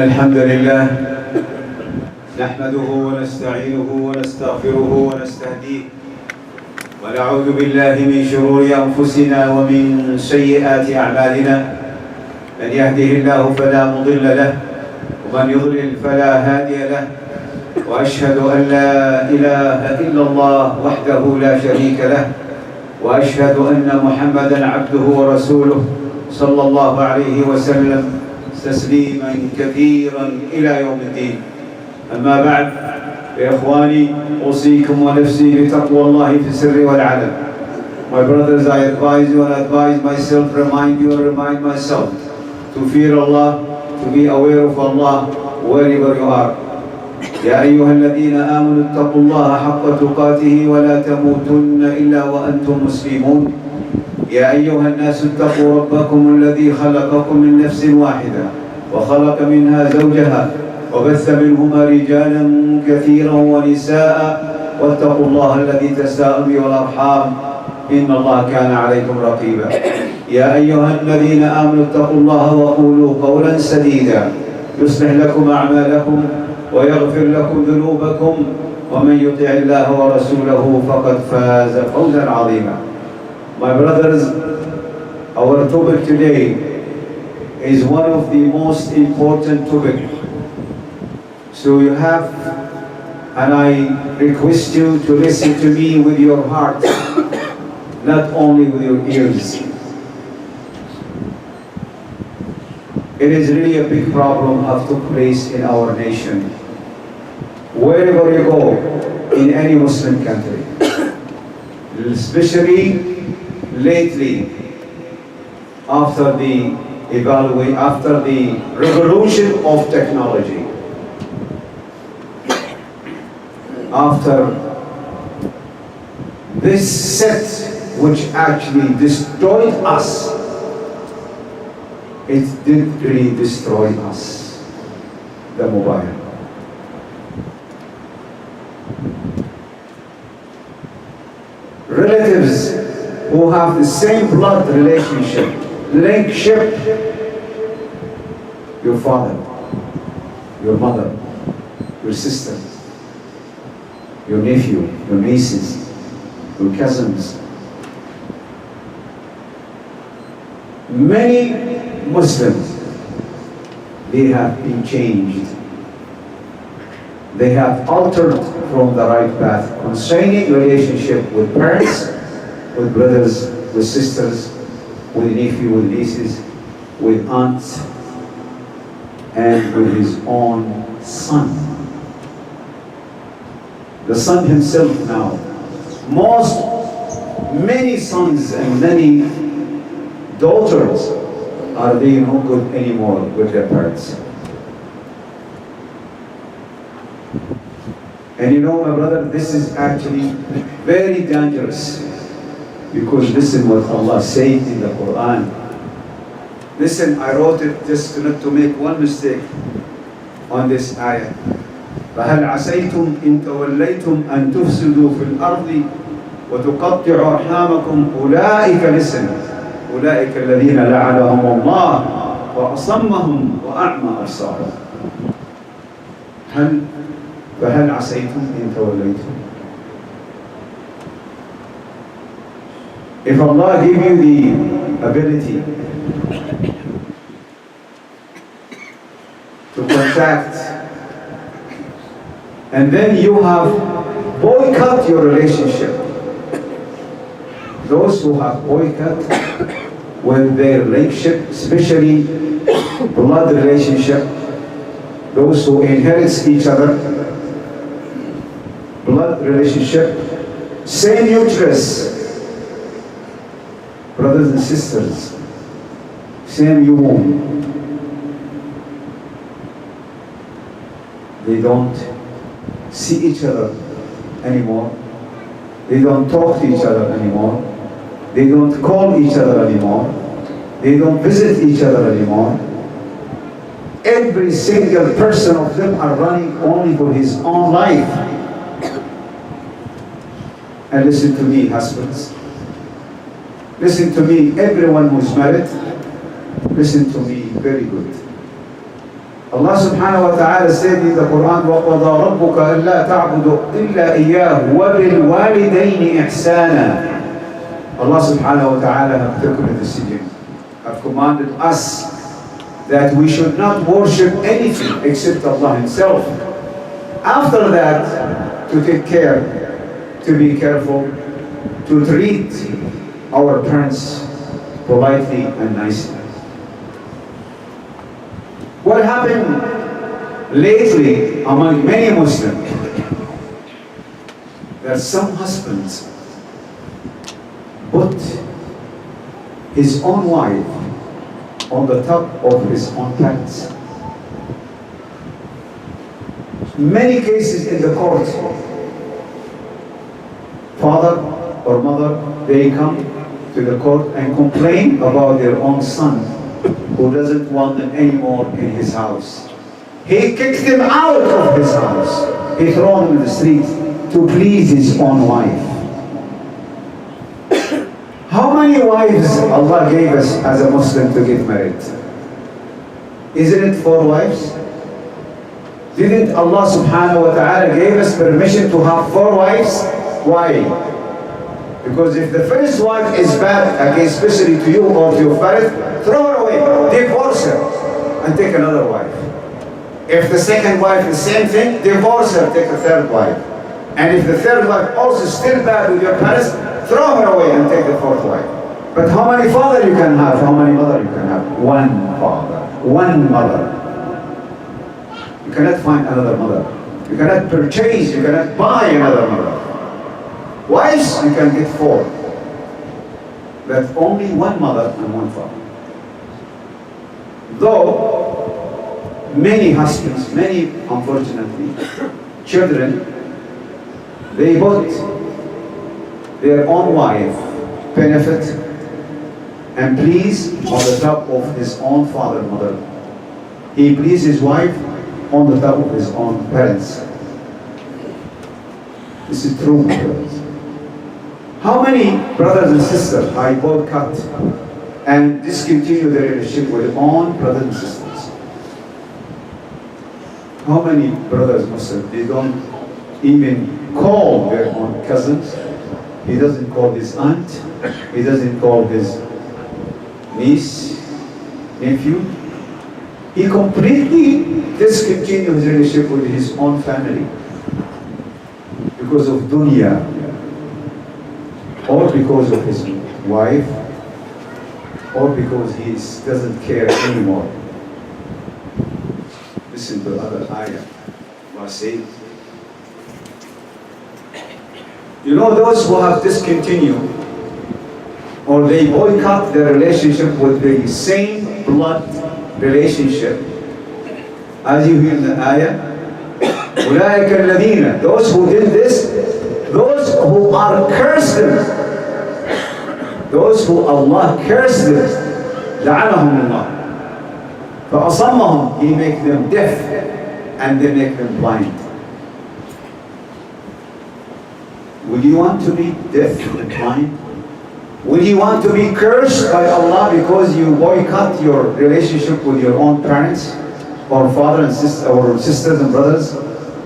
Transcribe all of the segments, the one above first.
الحمد لله نحمده ونستعينه ونستغفره ونستهديه ونعوذ بالله من شرور أنفسنا ومن سيئات أعمالنا. من يهده الله فلا مضل له ومن يضلل فلا هادي له، وأشهد أن لا إله إلا الله وحده لا شريك له، وأشهد أن محمدًا عبده ورسوله صلى الله عليه وسلم تسليمًا كثيرًا إلى يوم الدين. أما بعد، يا إخواني أوصيكم ونفسي بتقوى الله في السر والعلن. My brothers, I advise you and advise myself, remind you and remind myself to fear Allah, to be aware of Allah wherever you are. يا أيها الذين آمنوا اتقوا الله حق تقاته ولا تموتن إلا وأنتم مسلمون. يا أيها الناس اتقوا ربكم الذي خلقكم من نفس واحدة وخلق منها زوجها وبث منهما رجالا كثيرا ونساء، واتقوا الله الذي تساءلون به والأرحام إن الله كان عليكم رقيبا. يا أيها الذين آمنوا اتقوا الله وقولوا قولا سديدا يصلح لكم أعمالكم ويغفر لكم ذنوبكم، ومن يطع الله ورسوله فقد فاز فوزا عظيما. My brothers, our topic today is one of the most important topics. So you have, and I request you to listen to me with your heart, not only with your ears. It is really a big problem that took place in our nation. Wherever you go, in any Muslim country, especially lately, after the revolution of technology, after this set which actually destroyed us, it did really destroy us, the mobile. Relatives who have the same blood relationship, linkship, your father, your mother, your sister, your nephew, your nieces, your cousins. Many Muslims, they have been changed. They have altered from the right path concerning relationship with parents, with brothers, with sisters, with nephew, with nieces, with aunts, and with his own son. The son himself now. Many sons and many daughters are they no good anymore with their parents. And you know, my brother, this is actually very dangerous, because listen what Allah said in the Quran. Listen, I wrote it just not to make one mistake on this ayah. فَهَلْ عَسَيْتُمْ إِن تَوَلَّيْتُمْ أَن تُفْسِدُوا فِي الْأَرْضِ وَتُقَطِّعُوا أَرْحَامَكُمْ أُولَٰئِكَ لِسَنْ أُولَٰئِكَ الَّذِينَ لَعَنَهُمُ اللَّهُ وَأَصَمَّهُمْ وَأَعْمَى أَبْصَارَهُم. فهل عسيتم إن توليتم. If Allah give you the ability to contact, and then you have boycott your relationship, those who have boycott with their relationship, especially blood relationship, those who inherit each other, blood relationship, same uterus, brothers and sisters, same womb. They don't see each other anymore. They don't talk to each other anymore. They don't call each other anymore. They don't visit each other anymore. Every single person of them are running only for his own life. And listen to me, husbands. Listen to me, everyone who's married. Listen to me very good. Allah subhanahu wa ta'ala said in the Quran, وَقَضَى رَبُّكَ أَلَّا تَعْبُدُوا إِلَّا إِيَّاهُ وَبِالْوَالِدَيْنِ إِحْسَانًا. Allah subhanahu wa ta'ala have taken a decision, have commanded us that we should not worship anything except Allah Himself. After that, to take care, to be careful, to treat our parents politely and nicely. What happened lately among many Muslims, that some husbands put his own wife on the top of his own parents. Many cases in the court, father or mother, they come to the court and complain about their own son who doesn't want them anymore in his house. He kicked him out of his house. He threw him in the street to please his own wife. How many wives Allah gave us as a Muslim to get married? Isn't it 4 wives? Didn't Allah subhanahu wa ta'ala give us permission to have 4 wives? Why? Because if the first wife is bad, again, especially to you or to your parents, throw her away, divorce her, and take another wife. If the second wife is the same thing, divorce her, take a third wife. And if the third wife also is still bad with your parents, throw her away and take the 4th wife. But how many father you can have? How many mother you can have? 1 father, 1 mother. You cannot find another mother. You cannot purchase, you cannot buy another mother. Wives, you can get 4. But only 1 mother and 1 father. Though many husbands, many unfortunately, children, they put their own wife benefit and please on the top of his own father and mother. He pleased his wife on the top of his own parents. This is true, my brothers. How many brothers and sisters I boycott and discontinue their relationship with their own brothers and sisters? How many brothers Muslims, they don't even call their own cousins? He doesn't call his aunt, he doesn't call his niece, nephew. He completely discontinued his relationship with his own family because of dunya, or because of his wife, or because he doesn't care anymore. Listen to the other ayah. Allah says, you know, those who have discontinued or they boycott their relationship with the same blood relationship, as you hear in the ayah, أولئك الذين, those who did this, those who are cursed, those who Allah cursed them, لعنهم الله. فأصمهم, He make them deaf and they make them blind. Would you want to be deaf and blind? Would you want to be cursed by Allah because you boycott your relationship with your own parents, or father and sister, or sisters and brothers,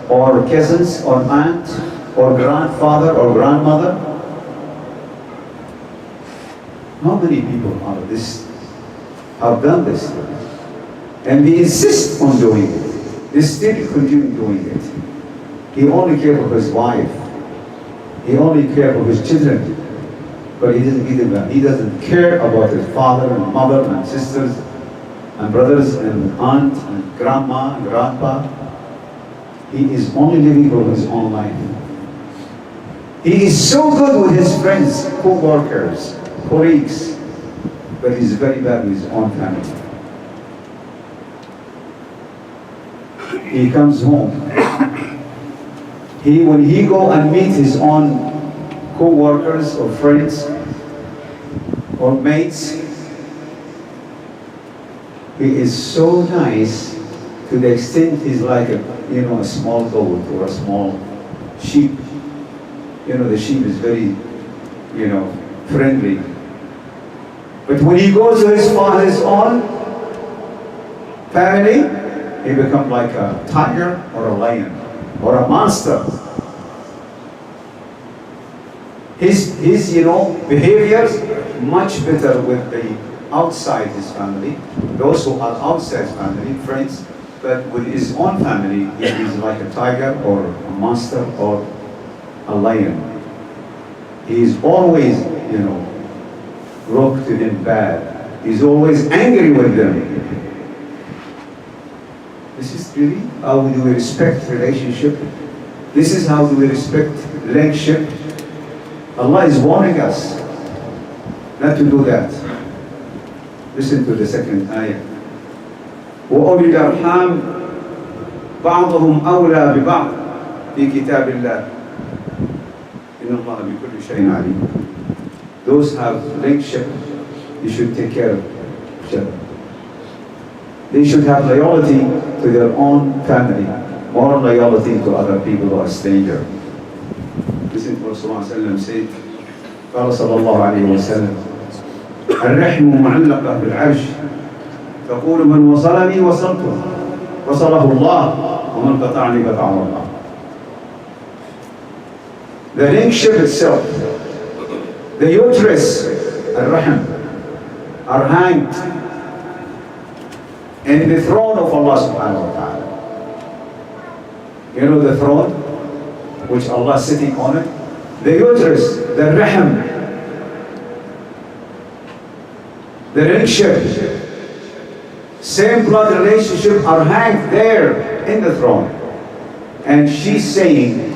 or cousins, or aunt, or grandfather, or grandmother? How many people are this, have done this? And they insist on doing it. They still continue doing it. He only cares for his wife. He only cares for his children. But he doesn't give them that. He doesn't care about his father and mother and sisters and brothers and aunt and grandma and grandpa. He is only living for his own life. He is so good with his friends, co-workers, colleagues, but he's very bad with his own family. He comes home. When he go and meet his own co-workers or friends or mates, he is so nice to the extent he's like a small goat or a small sheep. The sheep is very, friendly. But when he goes to his own family, he becomes like a tiger or a lion or a monster. His behaviors much better with the outside his family, those who are outside his family, friends, but with his own family, he is like a tiger or a monster or a lion. He is always, wrong to them bad. He's always angry with them. This is really how do we respect relationship. This is how do we respect relationship. Allah is warning us not to do that. Listen to the second ayah. وَأُولِي الْأَرْحَامِ بَعْضُهُمْ أَوْلَى بِبَعْضٍ فِي كِتَابِ اللَّهِ إِنَّ اللَّهَ بِكُلِّ شَيْءٍ عَلِيمٌ. Those have relationship, you should take care of each other. They should have loyalty to their own family, more loyalty to other people who are strangers. Listen to what Rasulullah said. قال صلى الله عليه وسلم الرحم معلقة بالعرش تقول من وصلني وصلته وصله الله ومن قطعني قطعه الله. The relationship itself, the uterus, الرحم, are hanged in the throne of Allah subhanahu wa ta'ala. You know the throne which Allah is sitting on it? The uterus, the rahim, the relationship, same blood relationship are hanged there in the throne. And she's saying,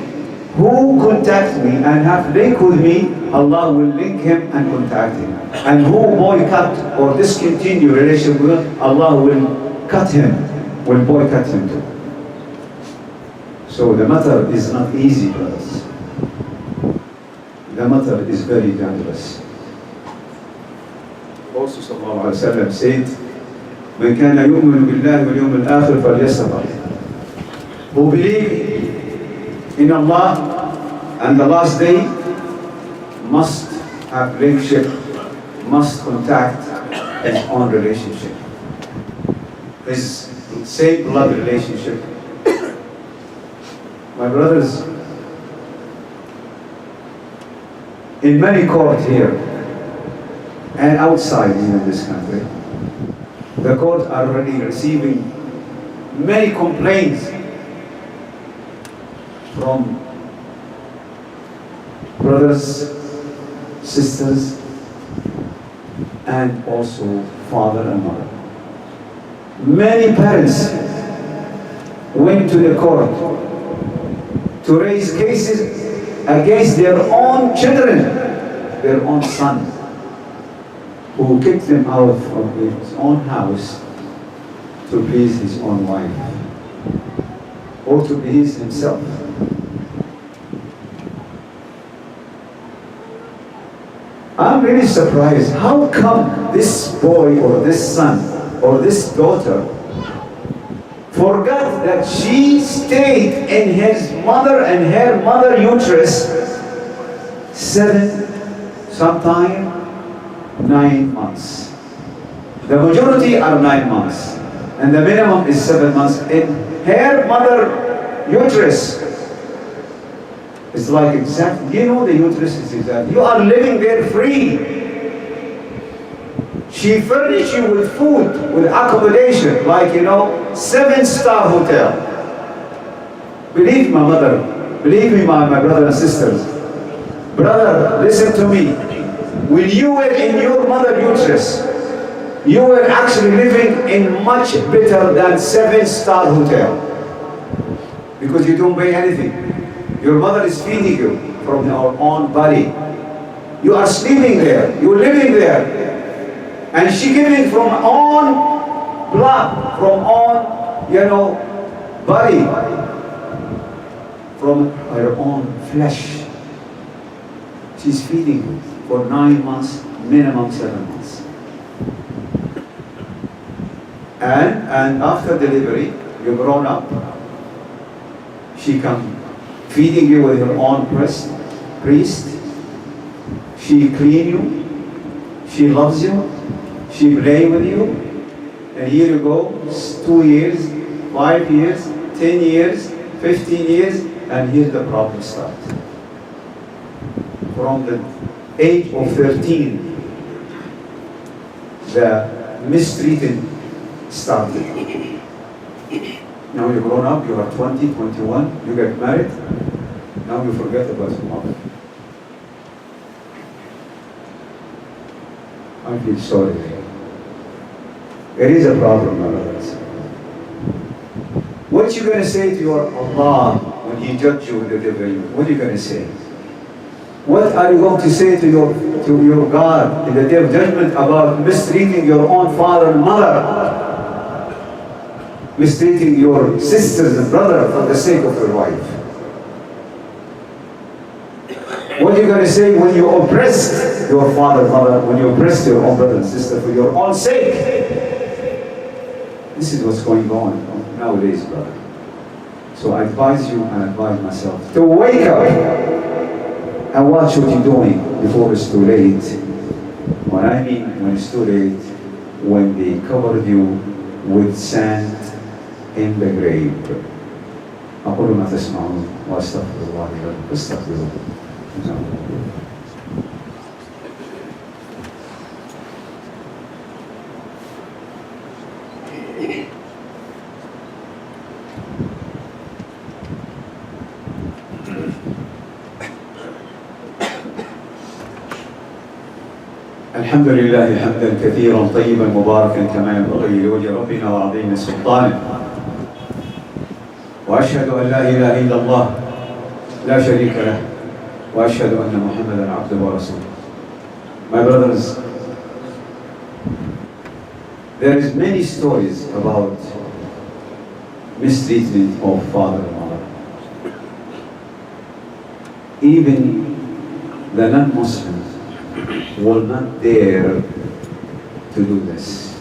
who contact me and have link with me, Allah will link him and contact him. And who boycott or discontinue relationship with him, Allah will cut him, will boycott him too. So the matter is not easy, brothers. The matter is very dangerous. Also sallallahu alaihi wasallam said, من كان يؤمن بالله واليوم الآخر فليصبر. Who believe in Allah and the last day must have relationship, must contact his own relationship, his same blood relationship. My brothers, in many courts here and outside even this country, the courts are already receiving many complaints from brothers, sisters, and also father and mother. Many parents went to the court to raise cases against their own children, their own son, who kicked them out from his own house to please his own wife or to please himself. I'm really surprised. How come this boy or this son or this daughter forgot that she stayed in his mother and her mother uterus 7, sometime 9 months. The majority are 9 months, and the minimum is 7 months in her mother uterus. It's like exactly, the uterus is exactly, you are living there free. She furnished you with food, with accommodation, like 7-star hotel. Believe my mother, believe me my brothers and sisters. Brother, listen to me. When you were in your mother uterus, you were actually living in much better than 7-star hotel. Because you don't pay anything. Your mother is feeding you from your own body. You are sleeping there, you're living there. And she giving from own blood, from own, body, from her own flesh. She's feeding you for 9 months, minimum 7 months. And after delivery, you're grown up. She comes feeding you with her own breast. She clean you. She loves you. She play with you. And here you go, 2 years, 5 years, 10 years, 15 years, and here the problem starts. From the age of 13, the mistreating started. Now you're grown up, you are 20, 21, you get married, now you forget about your mother. I feel sorry. It is a problem, my brothers. What you going to say to your Allah when He judges you with the devil? What are you going to say? What are you going to say to your God in the day of judgment about mistreating your own father and mother? Mistreating your sisters and brother for the sake of your wife? What are you going to say when you oppressed your father and mother, when you oppressed your own brother and sister for your own sake? This is what's going on nowadays, brother. So I advise you and advise myself to wake up and watch what you're doing before it's too late. What I mean when it's too late, when they covered you with sand in the grave. أقول ما تسمعون وأستغفر الله لكم فاستغفروه. الحمد لله حمدا كثيرا طيبا مباركا كما ينبغي لوجه ربنا وعظيم سلطانه. واشهد ان لا اله الا الله لا شريك له واشهد ان محمدا عبده ورسوله. My brothers, there is many stories about mistreatment of father and mother. Even the non-Muslims will not dare to do this.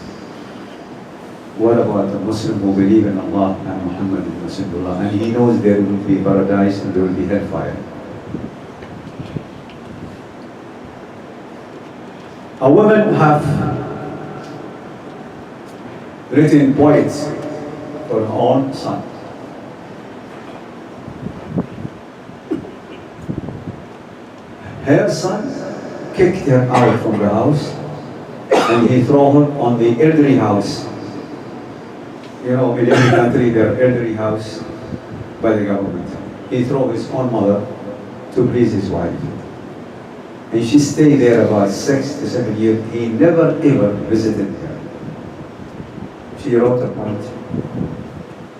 What about a Muslim who believes in Allah and Muhammad Rasulullah, and he knows there will be paradise and there will be hellfire? A woman have written poets for her own son. Her son kicked her out from the house and he threw her on the elderly house. You know, in every country there are elderly house by the government. He threw his own mother to please his wife. And she stayed there about 6 to 7 years. He never ever visited her. She wrote a poem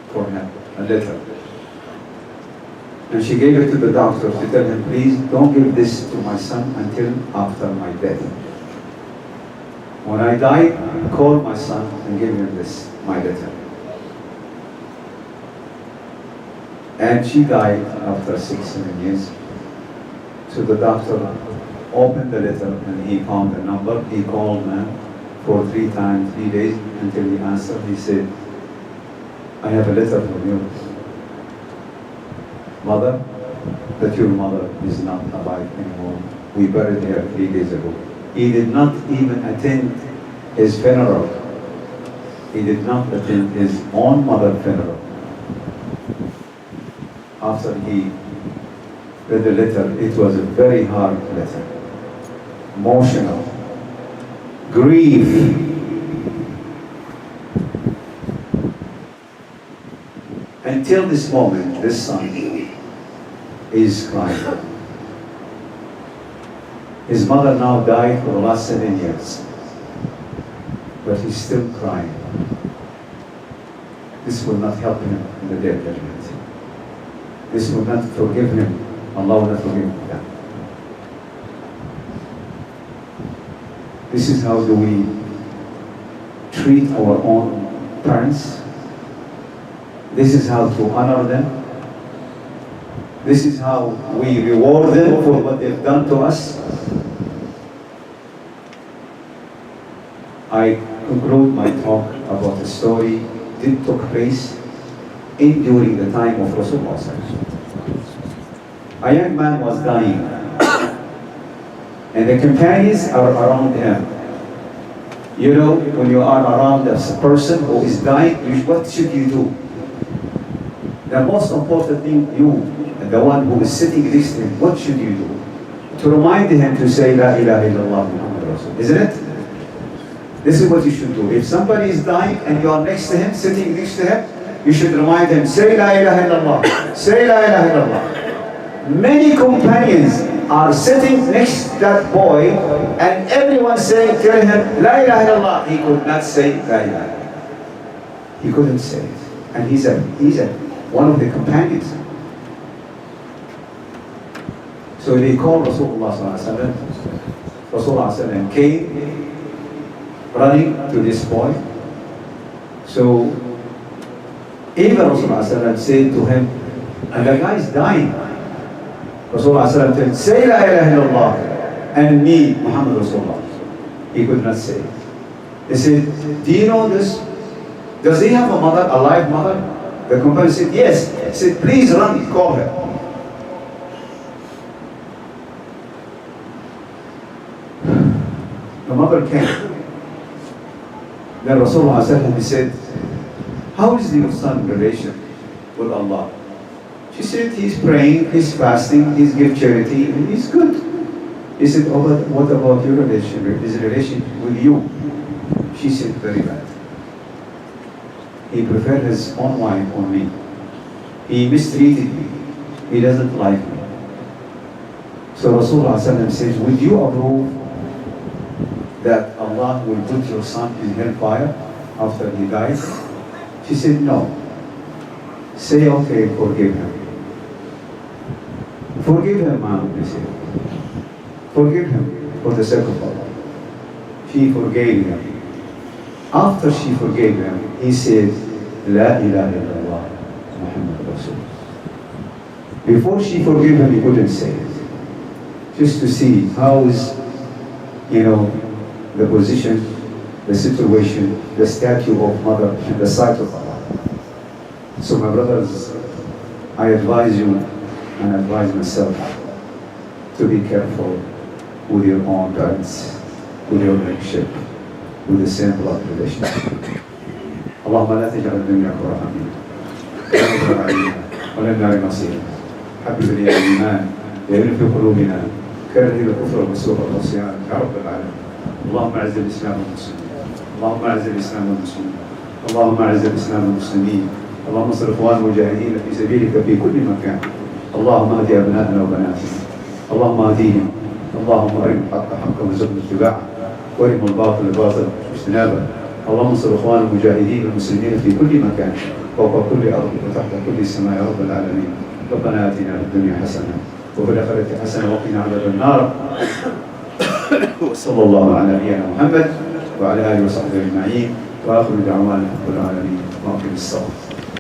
for him, a letter. And she gave it to the doctor to tell him, please don't give this to my son until after my death. When I die, call my son and give him this, my letter. And she died after 6-7 years. So the doctor opened the letter and he found the number. He called man for 3 times, 3 days, until he answered. He said, I have a letter from you, mother, that your mother is not alive anymore. We buried her 3 days ago. He did not even attend his funeral. He did not attend his own mother's funeral. After he read the letter, it was a very hard letter. Emotional. Grief. Until this moment, this son is crying. His mother now died for the last 7 years, but he's still crying. This will not help him in the day of judgment. This will not forgive him. Allah will not forgive him. Yeah. This is how do we treat our own parents. This is how to honor them. This is how we reward them for what they've done to us. I conclude my talk about a story that took place during the time of Rasulullah. A young man was dying, and the companions are around him. You know, when you are around a person who is dying, what should you do? The most important thing, you, the one who is sitting next to him, what should you do? To remind him to say, La ilaha illallah Muhammad Rasul. Isn't it? This is what you should do. If somebody is dying and you are next to him, sitting next to him, you should remind him, say La ilaha illallah. Say La ilaha illallah. Many companions are sitting next to that boy and everyone saying, tell him, La ilaha illallah. He could not say La ilaha. He couldn't say it. And he's one of the companions. So they called Rasulullah sallallahu alaihi wasallam. Rasulullah sallallahu alaihi wasallam came running to this boy. So even Rasulullah sallallahu alaihi wasallam said to him, and the guy is dying. Rasulullah sallallahu alaihi wasallam said, say La ilaha illallah, and me, Muhammad Rasulullah. He could not say it. They said, do you know this? Does he have a mother, a live mother? The companion said, yes. He said, please run, call her. The mother came. Then Rasulullah said, how is your son relation with Allah? She said, he's praying, he's fasting, he's giving charity, and he's good. He said, oh, but what about your relation, his relation with you? She said, very bad. He preferred his own wife on me. He mistreated me. He doesn't like me. So Rasulullah says, would you approve that Allah will put your son in hellfire after he dies? She said, no. Say, okay, forgive him. Forgive him, ma'am, they said. Forgive him for the sake of Allah. She forgave him. After she forgave him, he said, La ilaha illallah Muhammad Rasul. Before she forgave him, he couldn't say it. Just to see how is, the position, the situation, the statue of mother in the sight of Allah. So my brothers, I advise you and advise myself to be careful with your own parents, with your relationship, with the same blood relationship. اللهم لا تجعل الدنيا أكبر همنا ولا مبلغ علمنا ولا النار مصيرنا. حبب إلينا الإيمان ويؤلف في قلوبنا كره الكفر والفسوق والعصيان يا رب العالمين. اللهم أعز الإسلام والمسلمين. اللهم أعز الإسلام والمسلمين. اللهم أعز الإسلام والمسلمين. اللهم انصر إخوان المجاهدين في سبيلك في كل مكان. اللهم اهد أبنائنا وبناتنا. اللهم اهديهم. اللهم أرنا الحق حقا وارزقنا اتباعه وارنا الباطل باطلا واجتنابه. اللهم انصر إخوان المجاهدين والمسلمين في كل مكان فوق كل أرض وتحت كل سماء يا رب العالمين. ربنا آتنا في الدنيا حسنة وفي الآخرة حسنة وقنا عذاب النار. وصلى الله على نبينا محمد وعلى آله وصحبه أجمعين وآخر دعوانا رب العالمين وأقم الصلاة.